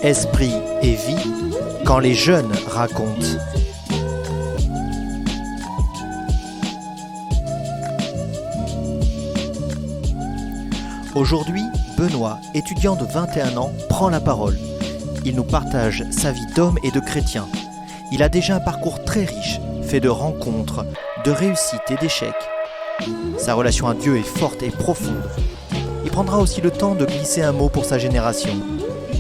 esprit et vie quand les jeunes racontent. Aujourd'hui, Benoît, étudiant de 21 ans, prend la parole. Il nous partage sa vie d'homme et de chrétien. Il a déjà un parcours très riche, fait de rencontres, de réussites et d'échecs. Sa relation à Dieu est forte et profonde. Il prendra aussi le temps de glisser un mot pour sa génération.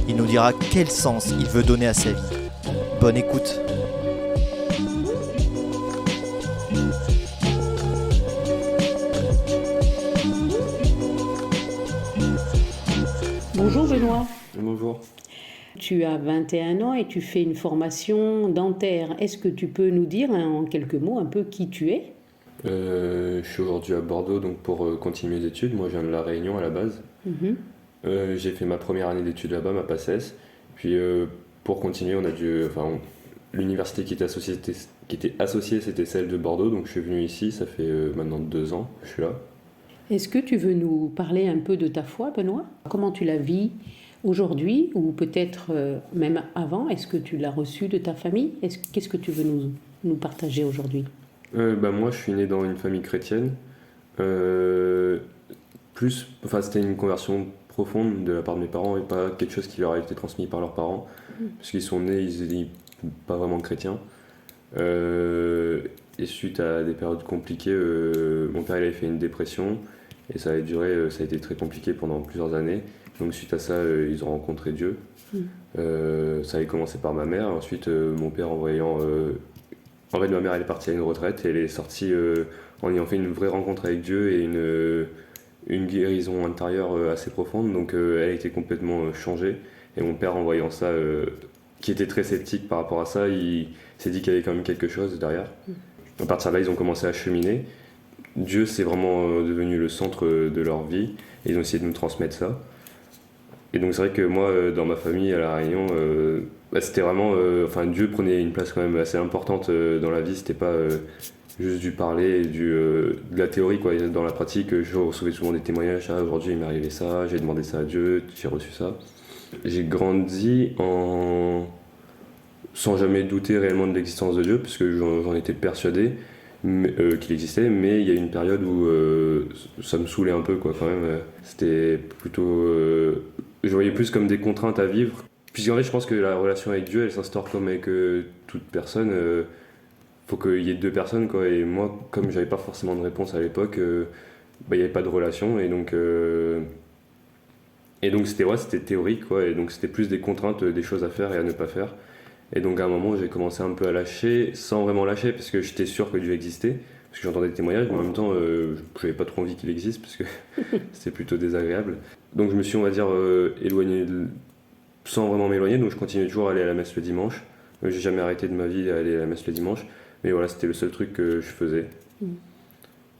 Il nous dira quel sens il veut donner à sa vie. Bonne écoute. Bonjour Benoît. Bonjour. Tu as 21 ans et tu fais une formation dentaire. Est-ce que tu peux nous dire en quelques mots un peu qui tu es ? Je suis aujourd'hui à Bordeaux donc pour continuer mes études. Moi je viens de La Réunion à la base. J'ai fait ma première année d'études là-bas, ma PACES. Puis pour continuer, l'université qui était associée c'était celle de Bordeaux. Donc je suis venu ici, ça fait maintenant 2 ans que je suis là. Est-ce que tu veux nous parler un peu de ta foi, Benoît ? Comment tu la vis aujourd'hui ou peut-être même avant ? Est-ce que tu l'as reçue de ta famille ? Qu'est-ce que tu veux nous partager aujourd'hui ? Moi je suis né dans une famille chrétienne. C'était une conversion profonde de la part de mes parents et pas quelque chose qui leur a été transmis par leurs parents. Parce qu'ils sont nés, ils étaient pas vraiment chrétiens. Et suite à des périodes compliquées, mon père il avait fait une dépression et ça a été très compliqué pendant plusieurs années. Donc suite à ça, ils ont rencontré Dieu. Ça avait commencé par ma mère. Ensuite, mon père en fait, ma mère elle est partie à une retraite et elle est sortie en ayant fait une vraie rencontre avec Dieu et une guérison intérieure assez profonde. Donc elle a été complètement changée. Et mon père, en voyant ça, qui était très sceptique par rapport à ça, il s'est dit qu'il y avait quand même quelque chose derrière. À partir de là, ils ont commencé à cheminer. Dieu, c'est vraiment devenu le centre de leur vie. Et ils ont essayé de nous transmettre ça. Et donc c'est vrai que moi, dans ma famille, à La Réunion, c'était vraiment... Dieu prenait une place quand même assez importante dans la vie. C'était pas juste du parler et de la théorie, quoi. Dans la pratique, je recevais souvent des témoignages. Ah, aujourd'hui, il m'est arrivé ça, j'ai demandé ça à Dieu, j'ai reçu ça. J'ai grandi sans jamais douter réellement de l'existence de Dieu, parce que j'en étais persuadé qu'il existait, mais il y a une période où ça me saoulait un peu, quoi, quand même. C'était plutôt... je voyais plus comme des contraintes à vivre. Puisqu'en fait, je pense que la relation avec Dieu, elle s'instaure comme avec toute personne. Faut qu'il y ait 2 personnes, quoi. Et moi, comme j'avais pas forcément de réponse à l'époque, il n'y avait pas de relation, et donc c'était théorique, quoi. Et donc c'était plus des contraintes, des choses à faire et à ne pas faire. Et donc à un moment, j'ai commencé un peu à lâcher, sans vraiment lâcher, parce que j'étais sûr que Dieu existait, parce que j'entendais des témoignages, mais en même temps, j'avais pas trop envie qu'il existe, parce que c'était plutôt désagréable. Donc je me suis, on va dire, éloigné, sans vraiment m'éloigner, donc je continuais toujours à aller à la messe le dimanche. J'ai jamais arrêté de ma vie d'aller à la messe le dimanche, mais voilà, c'était le seul truc que je faisais.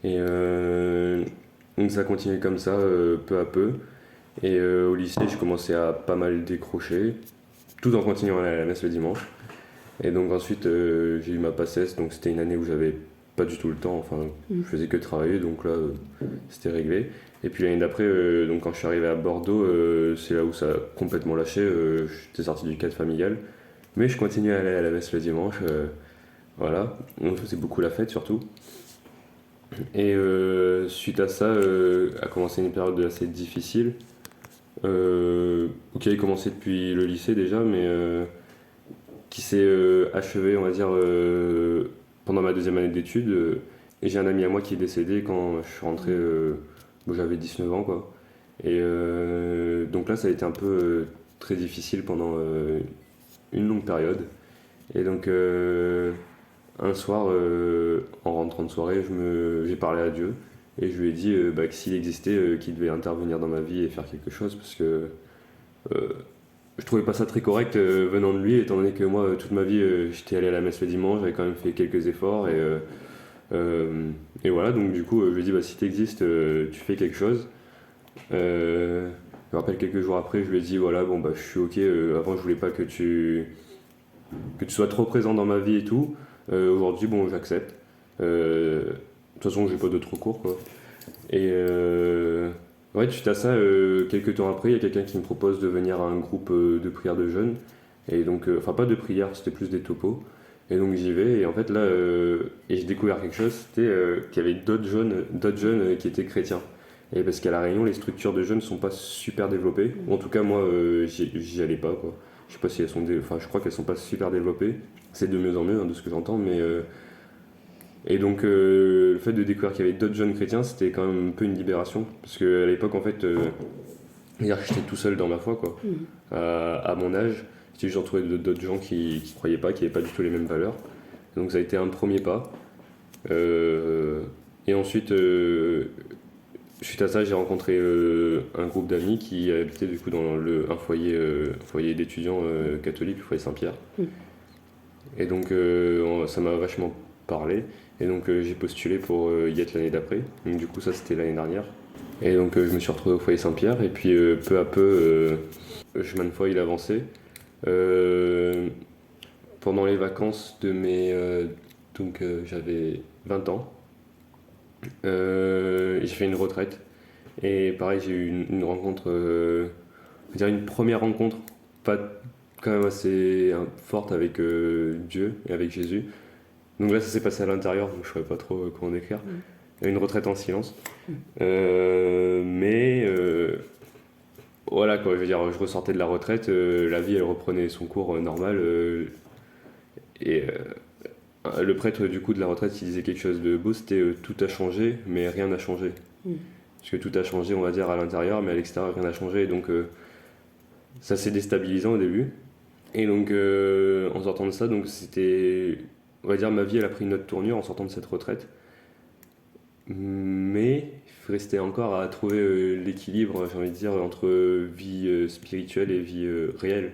Et donc ça continuait comme ça, peu à peu. Et au lycée, je commençais à pas mal décrocher, tout en continuant à aller à la messe le dimanche. Et donc ensuite, j'ai eu ma PACES, donc c'était une année où j'avais pas du tout le temps, je faisais que travailler, donc là, c'était réglé. Et puis l'année d'après, donc quand je suis arrivé à Bordeaux, c'est là où ça a complètement lâché. J'étais sorti du cadre familial, mais je continuais à aller à la messe le dimanche. Voilà, on faisait beaucoup la fête surtout. Et suite à ça, a commencé une période assez difficile, qui avait commencé depuis le lycée déjà, mais qui s'est achevée, on va dire, pendant ma 2e année d'études. Et j'ai un ami à moi qui est décédé quand je suis rentré, j'avais 19 ans, quoi. Et donc là, ça a été un peu très difficile pendant une longue période. Et donc un soir, en rentrant de soirée, j'ai parlé à Dieu et je lui ai dit que s'il existait, qu'il devait intervenir dans ma vie et faire quelque chose, parce que je trouvais pas ça très correct venant de lui, étant donné que moi, toute ma vie, j'étais allé à la messe le dimanche, j'avais quand même fait quelques efforts, et voilà, donc du coup, je lui ai dit si t'existes, tu fais quelque chose. Je me rappelle quelques jours après, je lui ai dit je suis ok, avant je voulais pas que tu sois trop présent dans ma vie et tout. Aujourd'hui, j'accepte. De toute façon, j'ai pas d'autres recours, quoi. Et Ouais, suite à ça, quelques temps après, il y a quelqu'un qui me propose de venir à un groupe de prière de jeunes. Et donc, enfin, pas de prière, c'était plus des topos. Et donc, j'y vais. Et en fait, là, et j'ai découvert quelque chose, c'était qu'il y avait d'autres jeunes qui étaient chrétiens. Et parce qu'à La Réunion, les structures de jeunes sont pas super développées. Ou en tout cas, moi, j'y allais pas, quoi. Je sais pas si elles sont. Enfin, je crois qu'elles sont pas super développées. C'est de mieux en mieux, hein, de ce que j'entends, mais. Et donc, le fait de découvrir qu'il y avait d'autres jeunes chrétiens, c'était quand même un peu une libération. Parce qu'à l'époque, en fait, j'étais tout seul dans ma foi, quoi. À mon âge, j'étais juste entouré d'autres gens qui croyaient pas, qui n'avaient pas du tout les mêmes valeurs. Donc, ça a été un premier pas. Et ensuite, suite à ça, j'ai rencontré un groupe d'amis qui habitaient du coup dans un foyer d'étudiants catholiques, le foyer Saint-Pierre. Et donc, ça m'a vachement parlé. Et donc j'ai postulé pour y être l'année d'après. Donc du coup ça c'était l'année dernière. Et donc je me suis retrouvé au foyer Saint-Pierre et puis peu à peu le chemin de foi il avançait. Pendant les vacances de mes... j'avais 20 ans. J'ai fait une retraite. Et pareil j'ai eu une rencontre, on va dire une première rencontre, pas quand même assez forte avec Dieu et avec Jésus. Donc là, ça s'est passé à l'intérieur, donc je ne saurais pas trop comment décrire. Une retraite en silence. Mais voilà quoi, je veux dire, je ressortais de la retraite, la vie elle reprenait son cours normal. Et le prêtre du coup de la retraite il disait quelque chose de beau, c'était tout a changé, mais rien n'a changé. Parce que tout a changé, on va dire, à l'intérieur, mais à l'extérieur, rien n'a changé. Et donc ça c'est déstabilisant au début. Et donc en sortant de ça, donc c'était. On va dire ma vie elle a pris une autre tournure en sortant de cette retraite. Mais il restait encore à trouver l'équilibre, j'ai envie de dire, entre vie spirituelle et vie réelle,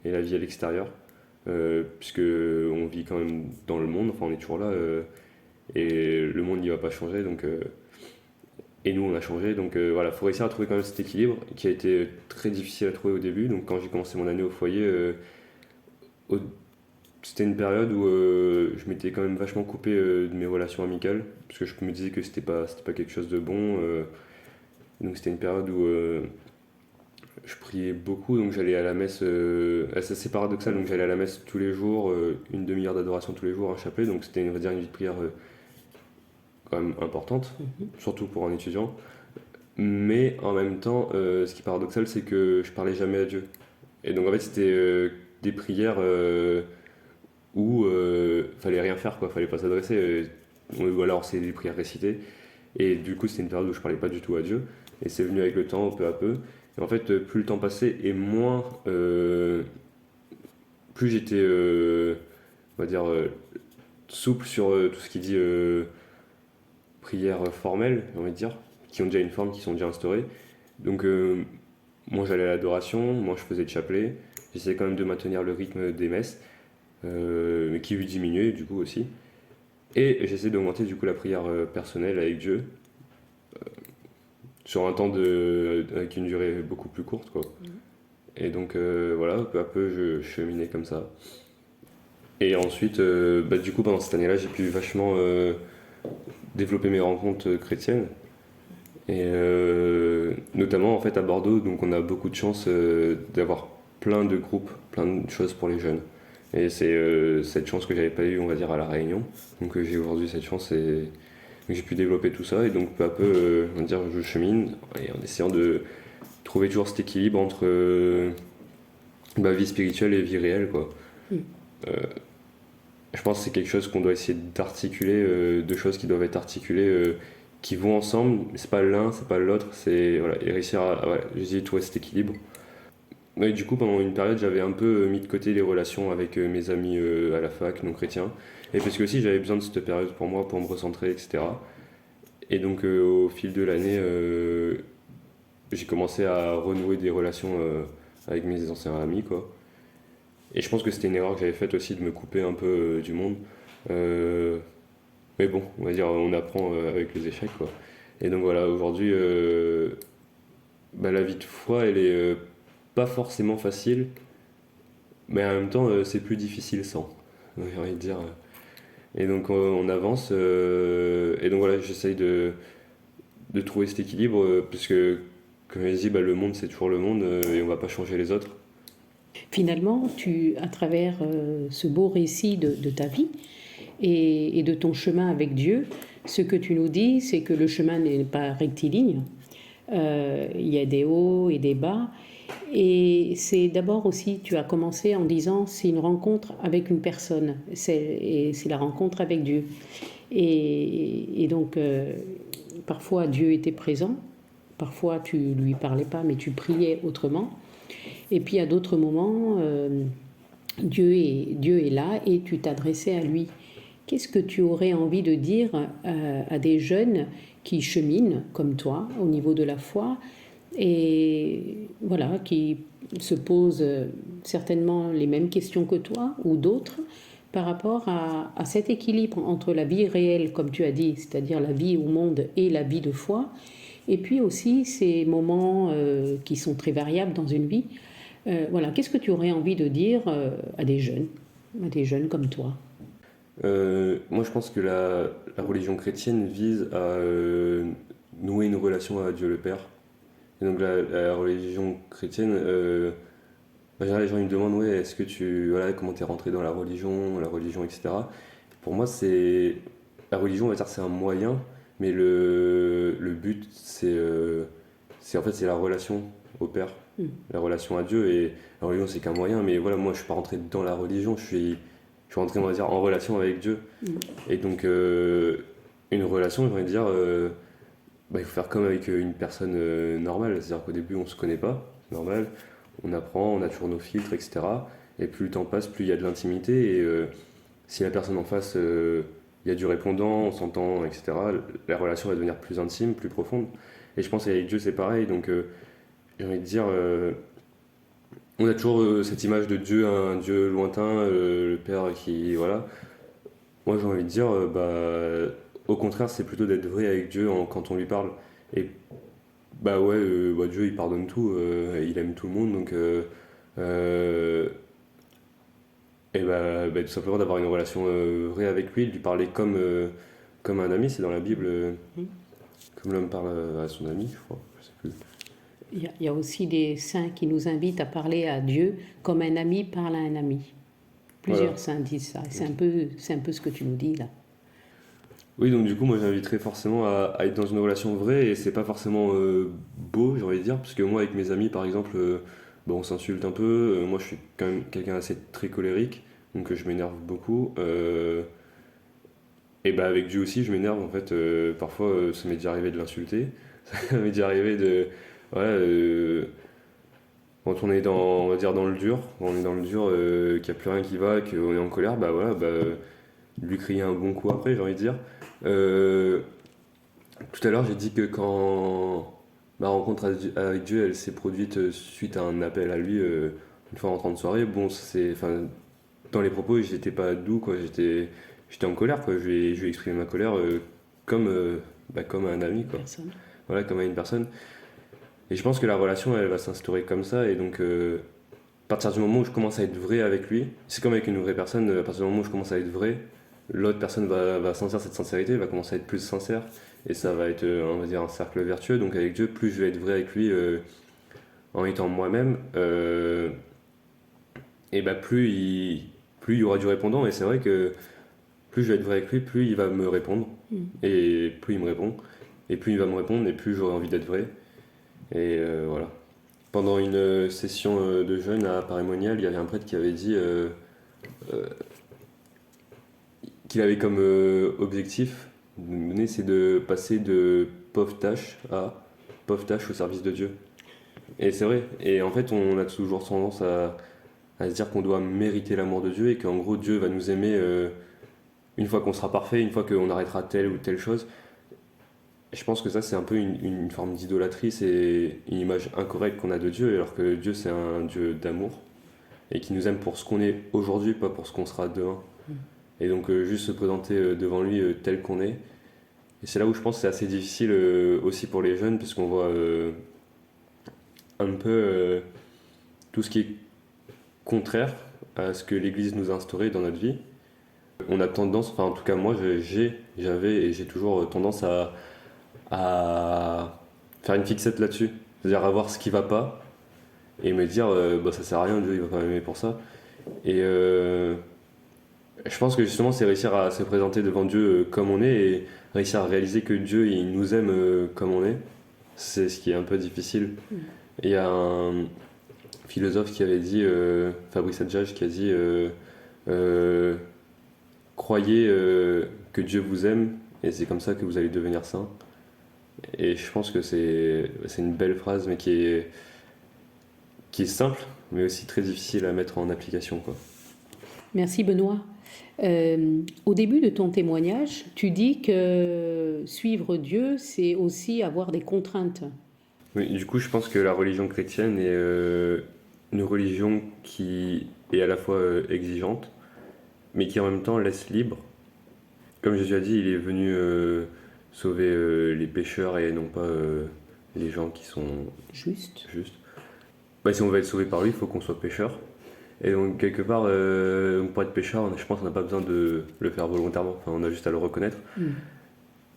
et la vie à l'extérieur. Puisque on vit quand même dans le monde, enfin on est toujours là, et le monde n'y va pas changer, donc, et nous on a changé, donc voilà, il faut réussir à trouver quand même cet équilibre qui a été très difficile à trouver au début. Donc quand j'ai commencé mon année au foyer, c'était une période où je m'étais quand même vachement coupé de mes relations amicales, parce que je me disais que c'était pas quelque chose de bon. Donc c'était une période où je priais beaucoup, donc j'allais à la messe, c'est assez paradoxal, donc j'allais à la messe tous les jours, une demi-heure d'adoration tous les jours, un chapelet, donc c'était on va dire une vie de prière quand même importante, surtout pour un étudiant. Mais en même temps, ce qui est paradoxal, c'est que je parlais jamais à Dieu. Et donc en fait c'était des prières où fallait rien faire, quoi, fallait pas s'adresser, ou alors c'est des prières récitées. Et du coup c'était une période où je parlais pas du tout à Dieu, et c'est venu avec le temps, peu à peu. Et en fait plus le temps passait et moins plus j'étais on va dire souple sur tout ce qui dit prières formelles, j'ai envie de dire, qui ont déjà une forme, qui sont déjà instaurées. Donc moi j'allais à l'adoration, moi je faisais le chapelet, j'essayais quand même de maintenir le rythme des messes, mais qui lui diminuait du coup aussi. Et j'essaie d'augmenter du coup la prière personnelle avec Dieu sur un temps avec une durée beaucoup plus courte, quoi. Et donc voilà, peu à peu je cheminais comme ça. Et ensuite, du coup pendant cette année-là, j'ai pu vachement développer mes rencontres chrétiennes. Et notamment en fait à Bordeaux, donc on a beaucoup de chance d'avoir plein de groupes, plein de choses pour les jeunes. Et c'est cette chance que j'avais pas eu, on va dire, à La Réunion. Donc j'ai aujourd'hui cette chance et j'ai pu développer tout ça. Et donc peu à peu, on va dire, je chemine et en essayant de trouver toujours cet équilibre entre vie spirituelle et vie réelle, quoi. Je pense que c'est quelque chose qu'on doit essayer d'articuler, deux choses qui doivent être articulées, qui vont ensemble. C'est pas l'un, c'est pas l'autre. C'est voilà, et réussir à j'essaie de trouver cet équilibre. Et du coup, pendant une période, j'avais un peu mis de côté les relations avec mes amis à la fac, non chrétiens. Et parce que aussi, j'avais besoin de cette période pour moi, pour me recentrer, etc. Et donc, au fil de l'année, j'ai commencé à renouer des relations avec mes anciens amis, quoi. Et je pense que c'était une erreur que j'avais faite aussi de me couper un peu du monde. Mais bon, on va dire, on apprend avec les échecs, quoi. Et donc voilà, aujourd'hui, la vie de foi, elle est pas forcément facile, mais en même temps, c'est plus difficile sans, j'ai envie de dire. Et donc on avance, et donc voilà, j'essaye de trouver cet équilibre, parce que comme je dit, le monde c'est toujours le monde et on va pas changer les autres. Finalement, à travers ce beau récit de ta vie et de ton chemin avec Dieu, ce que tu nous dis, c'est que le chemin n'est pas rectiligne. Il y a des hauts et des bas. Et c'est d'abord aussi, tu as commencé en disant, c'est une rencontre avec une personne. C'est la rencontre avec Dieu. Et donc, parfois Dieu était présent. Parfois tu lui parlais pas, mais tu priais autrement. Et puis à d'autres moments, Dieu est là et tu t'adressais à lui. Qu'est-ce que tu aurais envie de dire à des jeunes qui cheminent comme toi au niveau de la foi et voilà, qui se posent certainement les mêmes questions que toi ou d'autres par rapport à cet équilibre entre la vie réelle, comme tu as dit, c'est-à-dire la vie au monde et la vie de foi, et puis aussi ces moments qui sont très variables dans une vie. Voilà, qu'est-ce que tu aurais envie de dire à des jeunes comme toi? Moi, je pense que la religion chrétienne vise à nouer une relation à Dieu le Père. Et donc, la religion chrétienne, en général, les gens ils me demandent ouais, est-ce que voilà, comment t'es rentré dans la religion, etc. Pour moi, la religion, on va dire, c'est un moyen, mais le but, en fait, c'est la relation au Père, la relation à Dieu. Et la religion, c'est qu'un moyen, mais voilà, moi, je suis pas rentré dans la religion, je suis rentré, on va dire, en relation avec Dieu. Et donc, une relation, j'ai envie de dire, il faut faire comme avec une personne normale. C'est-à-dire qu'au début, on se connaît pas, c'est normal. On apprend, on a toujours nos filtres, etc. Et plus le temps passe, plus il y a de l'intimité. Et si la personne en face, il y a du répondant, on s'entend, etc., la relation va devenir plus intime, plus profonde. Et je pense qu'avec Dieu, c'est pareil. Donc, j'ai envie de dire, on a toujours cette image de Dieu, un Dieu lointain, le Père qui, voilà. Moi, j'ai envie de dire, au contraire, c'est plutôt d'être vrai avec Dieu quand on lui parle. Et Dieu, il pardonne tout, il aime tout le monde, donc tout simplement d'avoir une relation vraie avec lui, de lui parler comme un ami, c'est dans la Bible, comme l'homme parle à son ami, je crois, je sais plus. Il y a aussi des saints qui nous invitent à parler à Dieu comme un ami parle à un ami. Plusieurs saints disent ça. C'est un peu ce que tu nous dis là. Oui, donc du coup, moi j'inviterais forcément à être dans une relation vraie et c'est pas forcément beau, j'ai envie de dire, parce que moi avec mes amis par exemple, on s'insulte un peu. Moi je suis quand même quelqu'un assez très colérique, donc je m'énerve beaucoup. Avec Dieu aussi, je m'énerve en fait. Parfois, ça m'est déjà arrivé de l'insulter, ça m'est déjà arrivé de. Voilà, quand on est on va dire dans le dur, qu'il n'y a plus rien qui va, qu'on est en colère, lui crier un bon coup après, j'ai envie de dire. Tout à l'heure, j'ai dit que quand ma rencontre avec Dieu, elle s'est produite suite à un appel à lui, une fois en rentrant de soirée. Dans les propos, j'étais pas doux, quoi. J'étais en colère, quoi. Je lui ai exprimé ma colère comme un ami, quoi. Voilà, comme à une personne. Et je pense que la relation, elle va s'instaurer comme ça. Et donc, à partir du moment où je commence à être vrai avec lui, c'est comme avec une vraie personne. À partir du moment où je commence à être vrai, l'autre personne va sentir cette sincérité, va commencer à être plus sincère, et ça va être, on va dire, un cercle vertueux. Donc avec Dieu, plus je vais être vrai avec lui en étant moi-même, plus il y aura du répondant. Et c'est vrai que plus je vais être vrai avec lui, plus il va me répondre, et plus il me répond, et plus il va me répondre, et plus j'aurai envie d'être vrai. Et voilà. Pendant une session de jeûne à Paris-Monial, il y avait un prêtre qui avait dit qu'il avait comme objectif de mener, c'est de passer de pauvre tâche à pauvre tâche au service de Dieu. Et c'est vrai. Et en fait, on a toujours tendance à se dire qu'on doit mériter l'amour de Dieu et qu'en gros, Dieu va nous aimer une fois qu'on sera parfait, une fois qu'on arrêtera telle ou telle chose. Et je pense que ça, c'est un peu une forme d'idolâtrie, c'est une image incorrecte qu'on a de Dieu, alors que Dieu, c'est un Dieu d'amour et qui nous aime pour ce qu'on est aujourd'hui, pas pour ce qu'on sera demain. Et donc juste se présenter devant lui tel qu'on est. Et c'est là où je pense que c'est assez difficile aussi pour les jeunes, parce qu'on voit un peu tout ce qui est contraire à ce que l'Église nous a instauré dans notre vie. On a tendance, enfin en tout cas moi j'avais et j'ai toujours tendance à faire une fixette là-dessus. C'est-à-dire à voir ce qui va pas et me dire ça sert à rien, Dieu il va pas m'aimer pour ça. Et je pense que justement c'est réussir à se présenter devant Dieu comme on est et réussir à réaliser que Dieu il nous aime comme on est. C'est ce qui est un peu difficile. Et il y a un philosophe qui avait dit, Fabrice Adjage, qui a dit croyez que Dieu vous aime et c'est comme ça que vous allez devenir saint. Et je pense que c'est une belle phrase mais qui est simple mais aussi très difficile à mettre en application, quoi. Merci Benoît. Au début de ton témoignage, tu dis que suivre Dieu, c'est aussi avoir des contraintes. Oui, du coup, je pense que la religion chrétienne est une religion qui est à la fois exigeante, mais qui en même temps laisse libre. Comme Jésus a dit, il est venu sauver les pécheurs et non pas les gens qui sont Juste. justes. Si on veut être sauvé par lui, il faut qu'on soit pécheur. Et donc, quelque part, pour être pécheur, je pense qu'on n'a pas besoin de le faire volontairement. Enfin, on a juste à le reconnaître.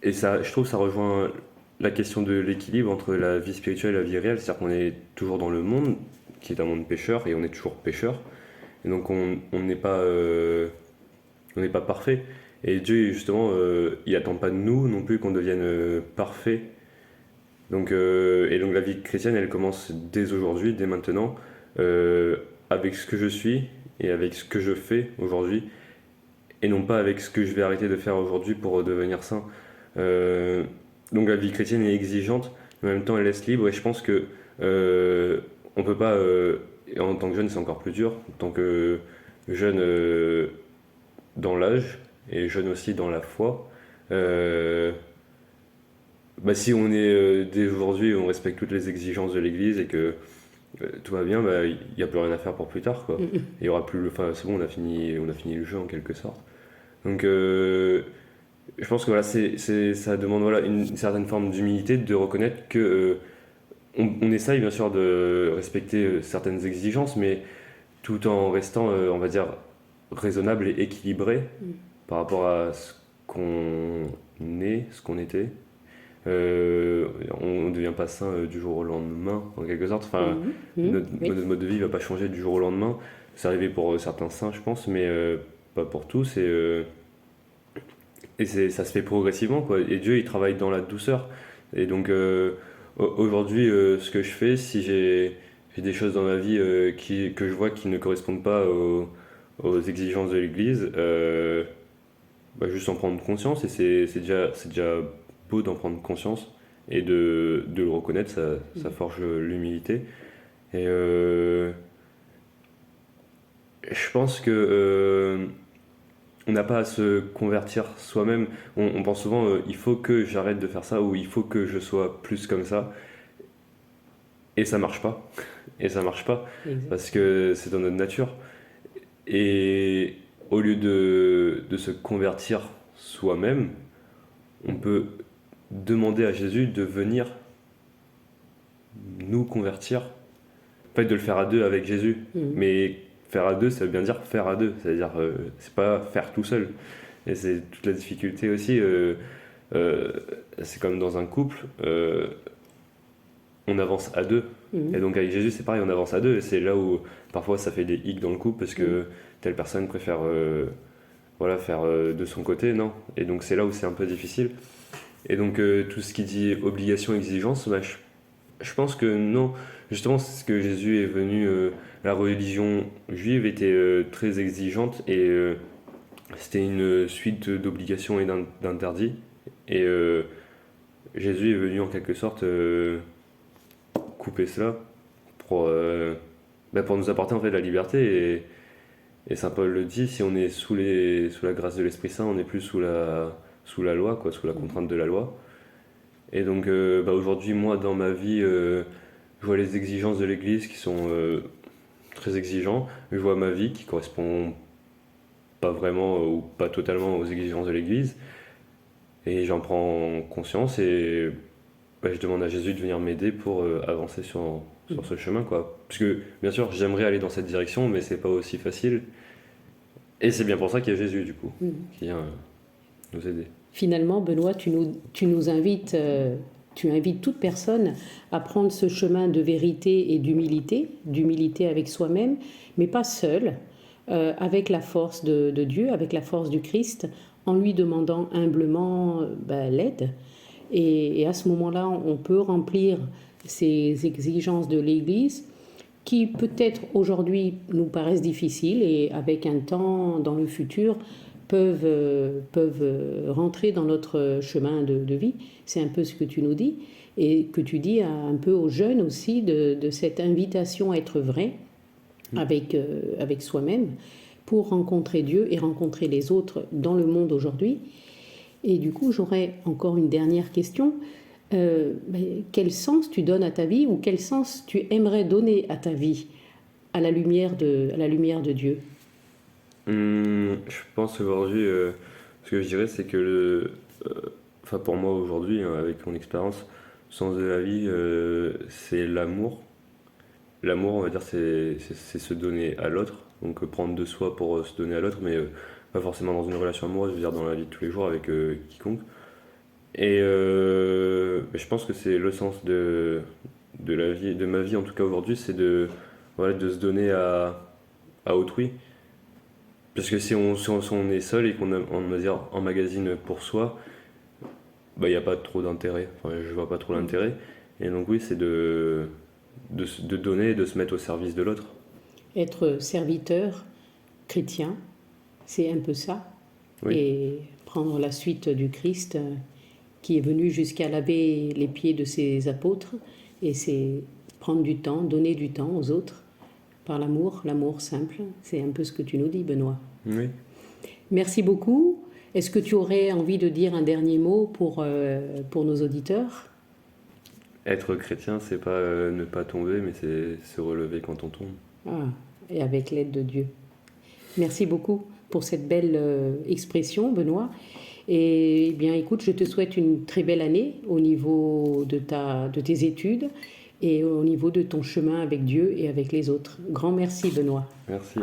Et ça, je trouve que ça rejoint la question de l'équilibre entre la vie spirituelle et la vie réelle. C'est-à-dire qu'on est toujours dans le monde, qui est un monde pécheur, et on est toujours pécheur. Et donc, on n'est pas parfait. Et Dieu, justement, il attend pas de nous non plus qu'on devienne parfait. Donc, et donc, la vie chrétienne, elle commence dès aujourd'hui, dès maintenant, avec ce que je suis et avec ce que je fais aujourd'hui, et non pas avec ce que je vais arrêter de faire aujourd'hui pour devenir saint. Donc la vie chrétienne est exigeante, mais en même temps elle laisse libre, et je pense que on peut pas, et en tant que jeune c'est encore plus dur, en tant que jeune dans l'âge, et jeune aussi dans la foi, si on est dès aujourd'hui, on respecte toutes les exigences de l'Église et que tout va bien, il n'y a plus rien à faire pour plus tard, quoi. Il y aura plus, c'est bon, on a fini le jeu en quelque sorte. Donc je pense que voilà, ça demande une certaine forme d'humilité, de reconnaître que on essaye bien sûr de respecter certaines exigences, mais tout en restant, on va dire, raisonnable et équilibré par rapport à ce qu'on est, ce qu'on était. On ne devient pas saint du jour au lendemain, en quelque sorte. Enfin, notre mode de vie ne va pas changer du jour au lendemain. C'est arrivé pour certains saints, je pense, mais pas pour tous. Et ça se fait progressivement, quoi. Et Dieu, il travaille dans la douceur. Et donc, aujourd'hui, ce que je fais, si j'ai des choses dans ma vie que je vois qui ne correspondent pas aux exigences de l'Église, juste en prendre conscience. Et c'est déjà beau d'en prendre conscience et de le reconnaître, ça forge l'humilité. Et je pense que on n'a pas à se convertir soi-même. On pense souvent il faut que j'arrête de faire ça, ou il faut que je sois plus comme ça. Et ça marche pas. Parce que c'est dans notre nature. Et au lieu de se convertir soi-même, on peut demander à Jésus de venir nous convertir. Pas de le faire à deux avec Jésus, mais faire à deux, ça veut bien dire faire à deux. C'est-à-dire, c'est pas faire tout seul. Et c'est toute la difficulté aussi. C'est comme dans un couple, on avance à deux. Et donc avec Jésus, c'est pareil, on avance à deux. Et c'est là où parfois ça fait des hicks dans le couple parce que telle personne préfère faire de son côté, non. Et donc c'est là où c'est un peu difficile. Et donc tout ce qui dit obligation, exigence, je pense que non. Justement, c'est ce que Jésus est venu. La religion juive était très exigeante et c'était une suite d'obligations et d'interdits. Et Jésus est venu en quelque sorte couper cela pour nous apporter en fait la liberté. Et Saint Paul le dit, si on est sous la grâce de l'Esprit Saint, on n'est plus sous la loi, quoi, sous la contrainte de la loi. Et donc aujourd'hui, moi, dans ma vie, je vois les exigences de l'Église qui sont très exigeants. Je vois ma vie qui correspond pas vraiment ou pas totalement aux exigences de l'Église. Et j'en prends conscience et je demande à Jésus de venir m'aider pour avancer sur ce chemin, quoi. Parce que, bien sûr, j'aimerais aller dans cette direction, mais c'est pas aussi facile. Et c'est bien pour ça qu'il y a Jésus, du coup, qui vient nous aider. Finalement, Benoît, tu nous invites tu invites toute personne à prendre ce chemin de vérité et d'humilité avec soi-même, mais pas seul, avec la force de Dieu, avec la force du Christ, en lui demandant humblement l'aide. Et à ce moment-là, on peut remplir ces exigences de l'Église qui peut-être aujourd'hui nous paraissent difficiles et avec un temps dans le futur peuvent rentrer dans notre chemin de vie. C'est un peu ce que tu nous dis et que tu dis un peu aux jeunes aussi de cette invitation à être vrai avec soi-même pour rencontrer Dieu et rencontrer les autres dans le monde aujourd'hui. Et du coup, j'aurais encore une dernière question. Quel sens tu donnes à ta vie ou quel sens tu aimerais donner à ta vie à la lumière de Dieu? Je pense aujourd'hui, ce que je dirais, c'est que pour moi aujourd'hui, hein, avec mon expérience, le sens de la vie, c'est l'amour. L'amour, on va dire, c'est se donner à l'autre, donc prendre de soi pour se donner à l'autre, mais pas forcément dans une relation amoureuse, je veux dire dans la vie de tous les jours avec quiconque. Et je pense que c'est le sens de la vie, de ma vie en tout cas aujourd'hui, c'est de se donner à autrui. Parce que si on est seul et qu'on va dire emmagasine pour soi, il n'y a pas trop d'intérêt. Enfin, je vois pas trop l'intérêt. Et donc oui, c'est de donner et de se mettre au service de l'autre. Être serviteur chrétien, c'est un peu ça. Oui. Et prendre la suite du Christ qui est venu jusqu'à laver les pieds de ses apôtres. Et c'est prendre du temps, donner du temps aux autres par l'amour simple. C'est un peu ce que tu nous dis, Benoît. Oui. Merci beaucoup. Est-ce que tu aurais envie de dire un dernier mot pour nos auditeurs? Être chrétien, c'est pas ne pas tomber, mais c'est se relever quand on tombe. Et avec l'aide de Dieu. Merci beaucoup pour cette belle expression, Benoît. Et bien, écoute, je te souhaite une très belle année au niveau de tes études et au niveau de ton chemin avec Dieu et avec les autres. Grand merci, Benoît. Merci.